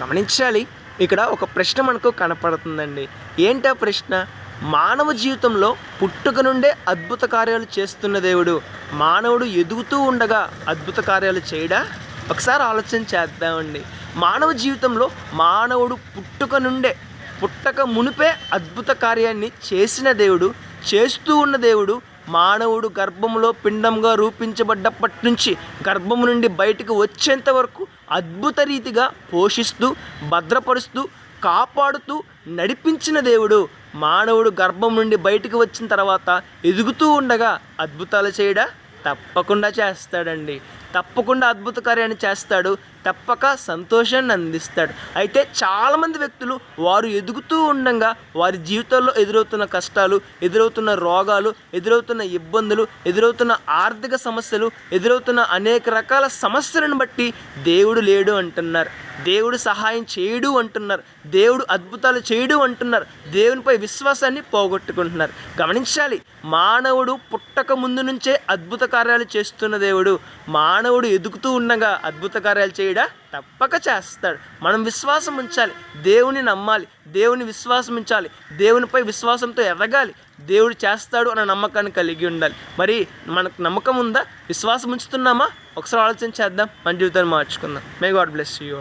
గమనించాలి. ఇక్కడ ఒక ప్రశ్న మనకు కనపడుతుందండి. ఏంటా ప్రశ్న? మానవ జీవితంలో పుట్టుక నుండే అద్భుత కార్యాలు చేస్తున్న దేవుడు మానవుడు ఎదుగుతూ ఉండగా అద్భుత కార్యాలు చేయడా? ఒకసారి ఆలోచన చేద్దామండి. మానవ జీవితంలో మానవుడు పుట్టక మునిపే అద్భుత కార్యాన్ని చేసిన దేవుడు, చేస్తూ ఉన్న దేవుడు, మానవుడు గర్భంలో పిండంగా రూపించబడ్డప్పటి నుంచి గర్భము నుండి బయటకు వచ్చేంత వరకు అద్భుత రీతిగా పోషిస్తూ, భద్రపరుస్తూ, కాపాడుతూ నడిపించిన దేవుడు మానవుడు గర్భం నుండి బయటకు వచ్చిన తర్వాత ఎదుగుతూ ఉండగా అద్భుతాలు చేయడా? తప్పకుండా చేస్తాడండి. తప్పకుండా అద్భుత కార్యాన్ని చేస్తాడు. తప్పక సంతోషాన్ని అందిస్తాడు. అయితే చాలామంది వ్యక్తులు వారు ఎదుగుతూ ఉండగా వారి జీవితాల్లో ఎదురవుతున్న కష్టాలు, ఎదురవుతున్న రోగాలు, ఎదురవుతున్న ఇబ్బందులు, ఎదురవుతున్న ఆర్థిక సమస్యలు, ఎదురవుతున్న అనేక రకాల సమస్యలను బట్టి దేవుడు లేడు అంటున్నారు, దేవుడు సహాయం చేయడు అంటున్నారు, దేవుడు అద్భుతాలు చేయడు అంటున్నారు, దేవునిపై విశ్వాసాన్ని పోగొట్టుకుంటున్నారు. గమనించాలి, మానవుడు పుట్టక ముందు నుంచే అద్భుత కార్యాలు చేస్తున్న దేవుడు మానవుడు ఎదుగుతూ ఉండగా అద్భుత కార్యాలు చేయడా? తప్పక చేస్తాడు. మనం విశ్వాసం ఉంచాలి, దేవుని నమ్మాలి, దేవుని విశ్వాసం ఉంచాలి, దేవునిపై విశ్వాసంతో ఎదగాలి. దేవుడు చేస్తాడు అన్న నమ్మకాన్ని కలిగి ఉండాలి. మరి మనకు నమ్మకం ఉందా? విశ్వాసం ఉంచుతున్నామా? ఒకసారి ఆలోచన చేద్దాం, మన జీవితాన్ని మార్చుకుందాం. May God bless you.